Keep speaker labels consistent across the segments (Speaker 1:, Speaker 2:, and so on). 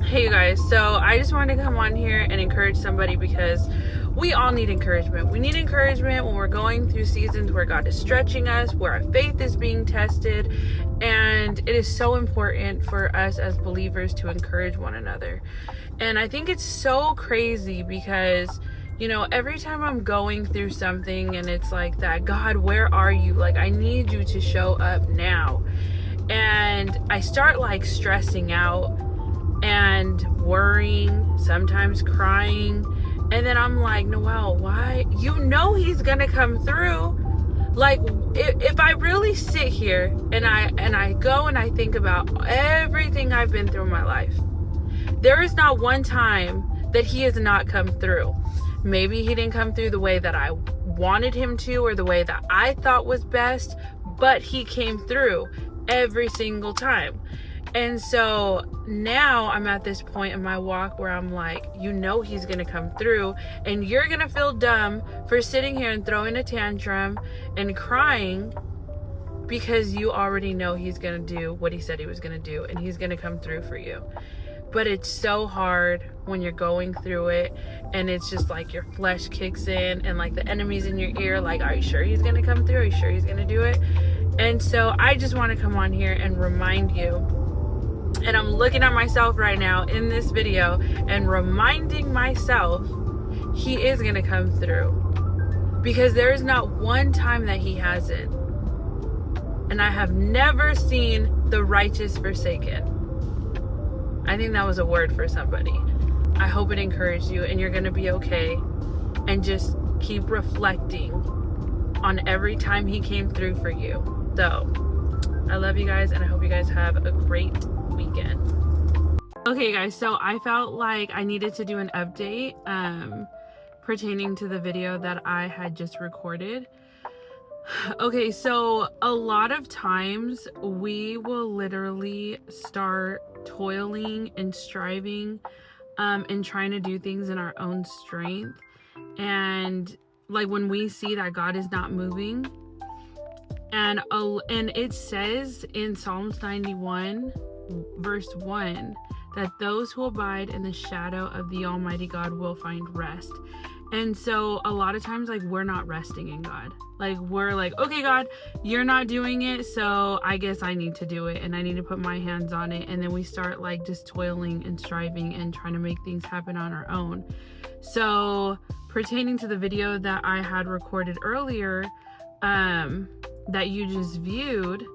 Speaker 1: Hey you guys, so I just wanted to come on here and encourage somebody because we all need encouragement. We need encouragement when we're going through seasons where God is stretching us, where our faith is being tested, and it is so important for us as believers to encourage one another. And I think it's so crazy because, you know, every time I'm going through something and it's like that, God, where are you? Like, I need you to show up now. And I start like stressing out and worrying, sometimes crying, and then I'm like, Noelle, why? You know he's gonna come through. Like, if I really sit here and I go and I think about everything I've been through in my life, there is not one time that he has not come through. Maybe he didn't come through the way that I wanted him to or the way that I thought was best, but he came through every single time. And so now I'm at this point in my walk where I'm like, you know he's going to come through, and you're going to feel dumb for sitting here and throwing a tantrum and crying because you already know he's going to do what he said he was going to do, and he's going to come through for you. But it's so hard when you're going through it and it's just like your flesh kicks in and like the enemy's in your ear, like, are you sure he's going to come through? Are you sure he's going to do it? And so I just want to come on here and remind you, and I'm looking at myself right now in this video and reminding myself he is going to come through, because there is not one time that he hasn't. And I have never seen the righteous forsaken. I think that was a word for somebody. I hope it encouraged you and you're going to be okay, and just keep reflecting on every time he came through for you. So I love you guys, and I hope you guys have a great weekend. Okay guys, so I felt like I needed to do an update pertaining to the video that I had just recorded. Okay, so a lot of times we will literally start toiling and striving and trying to do things in our own strength, and like when we see that God is not moving, and it says in Psalms 91 verse 1 that those who abide in the shadow of the Almighty God will find rest. And so a lot of times, like, we're not resting in God. Like, we're like, okay, God, you're not doing it, so I guess I need to do it, and I need to put my hands on it. And then we start like just toiling and striving and trying to make things happen on our own. So pertaining to the video that I had recorded earlier, that you just viewed,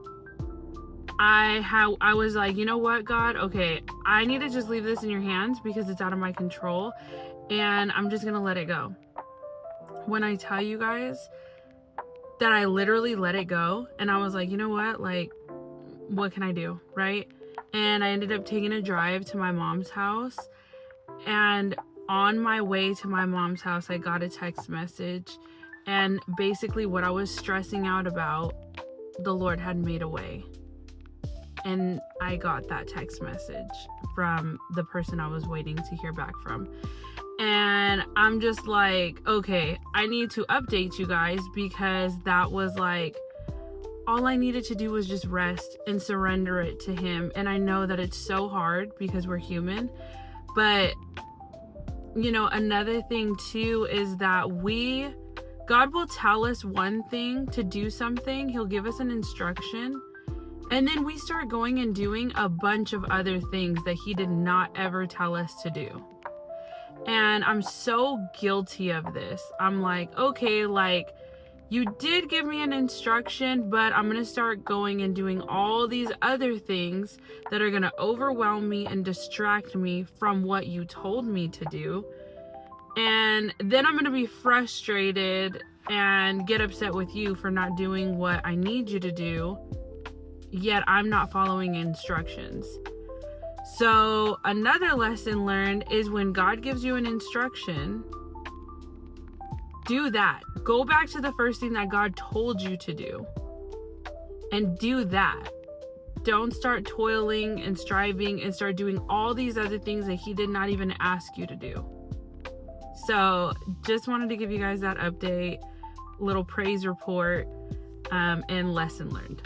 Speaker 1: I was like, you know what, God, okay, I need to just leave this in your hands because it's out of my control, and I'm just gonna let it go. When I tell you guys that I literally let it go, and I was like, you know what, like, what can I do, right? And I ended up taking a drive to my mom's house, and on my way to my mom's house, I got a text message, and basically what I was stressing out about, the Lord had made a way. And I got that text message from the person I was waiting to hear back from. And I'm just like, okay, I need to update you guys, because that was like, all I needed to do was just rest and surrender it to him. And I know that it's so hard because we're human. But, you know, another thing too is that God will tell us one thing to do something. He'll give us an instruction. And then we start going and doing a bunch of other things that he did not ever tell us to do. And I'm so guilty of this. I'm like, okay, like, you did give me an instruction, but I'm going to start going and doing all these other things that are going to overwhelm me and distract me from what you told me to do. And then I'm going to be frustrated and get upset with you for not doing what I need you to do, yet I'm not following instructions. So another lesson learned is when God gives you an instruction, do that. Go back to the first thing that God told you to do and do that. Don't start toiling and striving and start doing all these other things that he did not even ask you to do. So just wanted to give you guys that update, little praise report, and lesson learned.